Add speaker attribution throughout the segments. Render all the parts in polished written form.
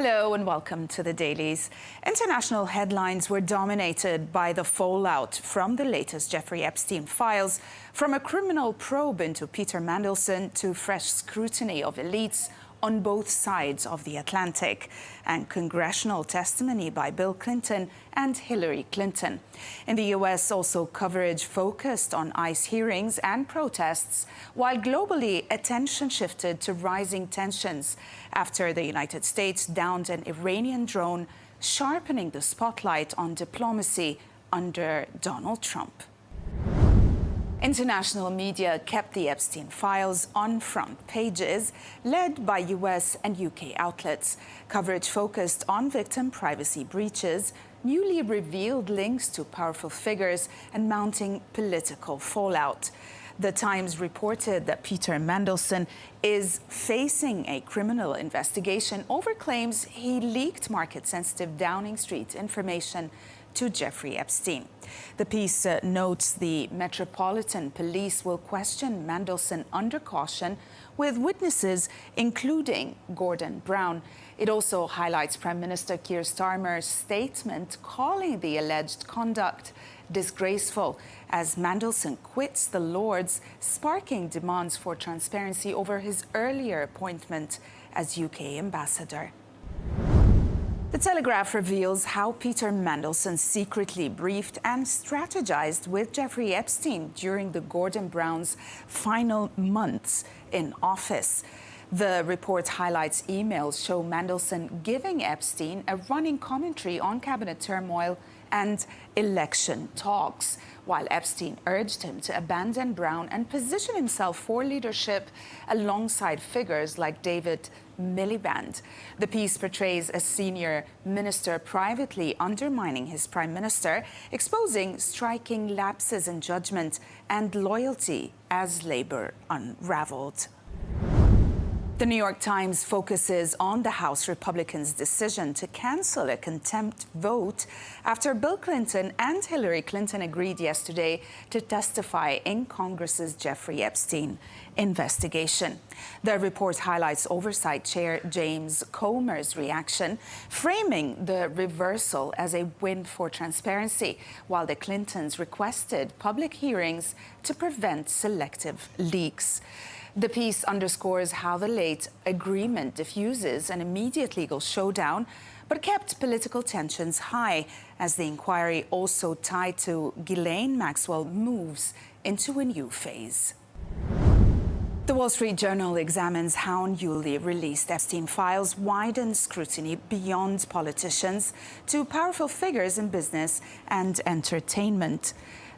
Speaker 1: Hello and welcome to the Dailies. International headlines were dominated by the fallout from the latest Jeffrey Epstein files, from a criminal probe into Peter Mandelson to fresh scrutiny of elites on both sides of the Atlantic, and congressional testimony by Bill Clinton and Hillary Clinton. In the US, also coverage focused on ICE hearings and protests, while globally attention shifted to rising tensions after the United States downed an Iranian drone, sharpening the spotlight on diplomacy under Donald Trump. International media kept the Epstein files on front pages, led by US and UK outlets. Coverage focused on victim privacy breaches, newly revealed links to powerful figures, and mounting political fallout. The Times reported that Peter Mandelson is facing a criminal investigation over claims he leaked market-sensitive Downing Street information to Jeffrey Epstein. The piece notes the Metropolitan Police will question Mandelson under caution, with witnesses including Gordon Brown. It also highlights Prime Minister Keir Starmer's statement calling the alleged conduct disgraceful as Mandelson quits the Lords, sparking demands for transparency over his earlier appointment as UK ambassador. The Telegraph reveals how Peter Mandelson secretly briefed and strategized with Jeffrey Epstein during the Gordon Brown's final months in office. The report highlights emails show Mandelson giving Epstein a running commentary on cabinet turmoil and election talks, while Epstein urged him to abandon Brown and position himself for leadership alongside figures like David Miliband. The piece portrays a senior minister privately undermining his prime minister, exposing striking lapses in judgment and loyalty as Labour unraveled. The New York Times focuses on the House Republicans' decision to cancel a contempt vote after Bill Clinton and Hillary Clinton agreed yesterday to testify in Congress's Jeffrey Epstein investigation. The report highlights Oversight Chair James Comer's reaction, framing the reversal as a win for transparency, while the Clintons requested public hearings to prevent selective leaks. The piece underscores how the late agreement diffuses an immediate legal showdown, but kept political tensions high as the inquiry, also tied to Ghislaine Maxwell, moves into a new phase. The Wall Street Journal examines how newly released Epstein files widen scrutiny beyond politicians to powerful figures in business and entertainment.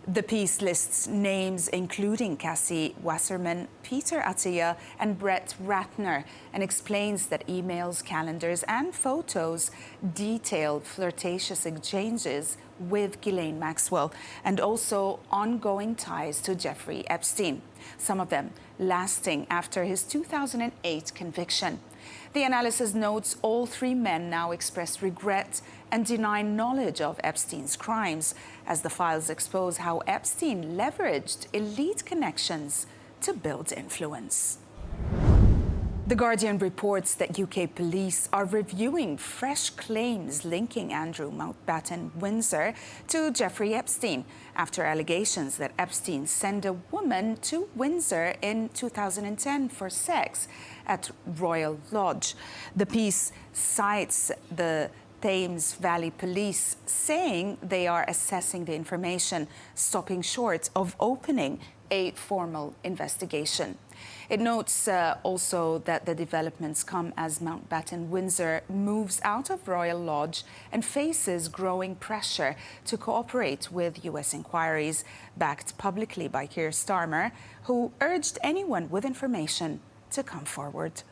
Speaker 1: The piece lists names including Cassie Wasserman, Peter Attia, and Brett Ratner, and explains that emails, calendars, and photos detail flirtatious exchanges with Ghislaine Maxwell and also ongoing ties to Jeffrey Epstein, some of them lasting after his 2008 conviction. The analysis notes all three men now express regret and deny knowledge of Epstein's crimes, as the files expose how Epstein leveraged elite connections to build influence. The Guardian reports that UK police are reviewing fresh claims linking Andrew Mountbatten Windsor to Jeffrey Epstein after allegations that Epstein sent a woman to Windsor in 2010 for sex at Royal Lodge. The piece cites the Thames Valley Police, saying they are assessing the information, stopping short of opening a formal investigation. It notes also that the developments come as Mountbatten Windsor moves out of Royal Lodge and faces growing pressure to cooperate with US inquiries, backed publicly by Keir Starmer, who urged anyone with information to come forward.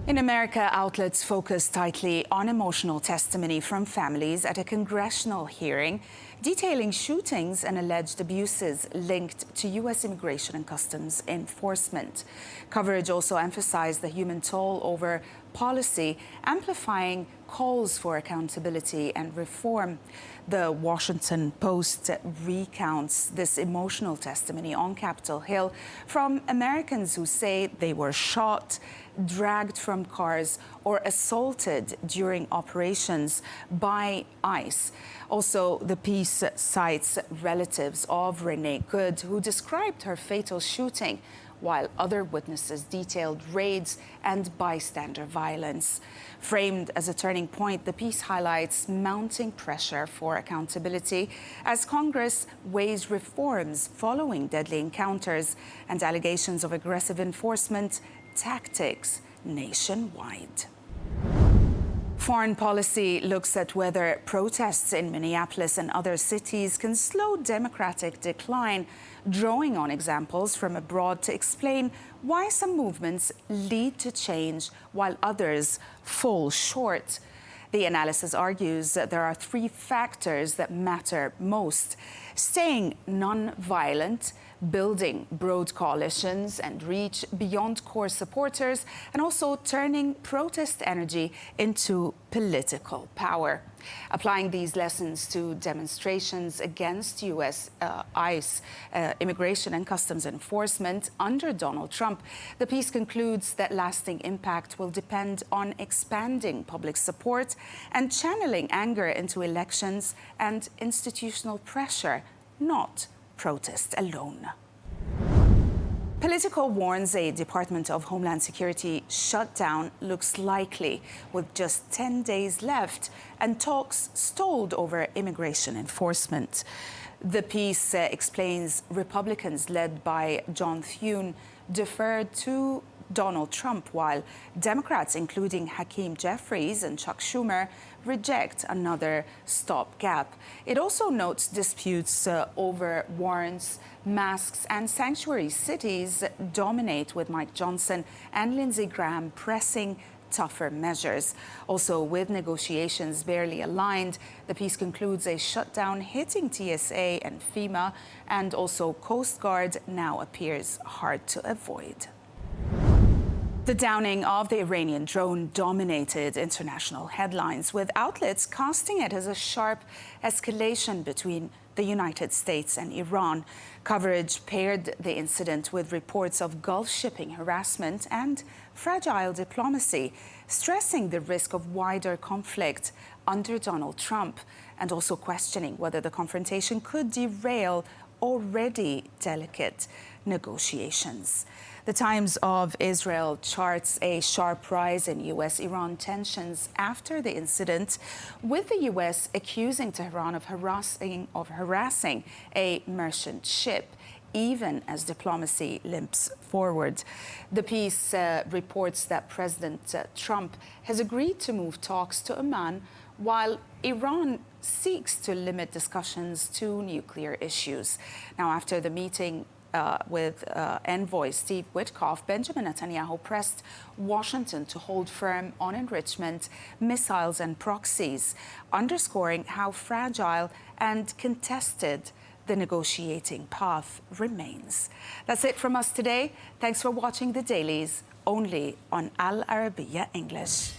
Speaker 1: In America, outlets focus tightly on emotional testimony from families at a congressional hearing detailing shootings and alleged abuses linked to U.S. immigration and customs enforcement. Coverage also emphasized the human toll over policy, amplifying calls for accountability and reform. The Washington Post recounts this emotional testimony on Capitol Hill from Americans who say they were shot, dragged from cars, or assaulted during operations by ICE. Also, the piece cites relatives of Renee Good, who described her fatal shooting, while other witnesses detailed raids and bystander violence. Framed as a turning point, the piece highlights mounting pressure for accountability as Congress weighs reforms following deadly encounters and allegations of aggressive enforcement tactics nationwide. Foreign policy looks at whether protests in Minneapolis and other cities can slow democratic decline, drawing on examples from abroad to explain why some movements lead to change while others fall short. The analysis argues that there are three factors that matter most: staying non-violent, building broad coalitions and reach beyond core supporters, and also turning protest energy into political power. Applying these lessons to demonstrations against U.S. ICE, immigration and customs enforcement under Donald Trump, the piece concludes that lasting impact will depend on expanding public support and channeling anger into elections and institutional pressure, not protest alone. Politico warns a Department of Homeland Security shutdown looks likely, with just 10 days left and talks stalled over immigration enforcement. The piece explains Republicans led by John Thune deferred to Donald Trump, while Democrats, including Hakeem Jeffries and Chuck Schumer, reject another stopgap. It also notes disputes over warrants, masks, and sanctuary cities dominate, with Mike Johnson and Lindsey Graham pressing tougher measures. Also, with negotiations barely aligned, the piece concludes a shutdown hitting TSA and FEMA, and also Coast Guard now appears hard to avoid. The downing of the Iranian drone dominated international headlines, with outlets casting it as a sharp escalation between the United States and Iran. Coverage paired the incident with reports of Gulf shipping harassment and fragile diplomacy, stressing the risk of wider conflict under Donald Trump, and also questioning whether the confrontation could derail already delicate negotiations. The Times of Israel charts a sharp rise in U.S.-Iran tensions after the incident, with the U.S. accusing Tehran of harassing a merchant ship, even as diplomacy limps forward. The piece reports that President Trump has agreed to move talks to Oman, while Iran seeks to limit discussions to nuclear issues. Now, after the meeting with envoy Steve Witkoff, Benjamin Netanyahu pressed Washington to hold firm on enrichment, missiles and proxies, underscoring how fragile and contested the negotiating path remains. That's it from us today. Thanks for watching the Dailies, only on Al Arabiya English.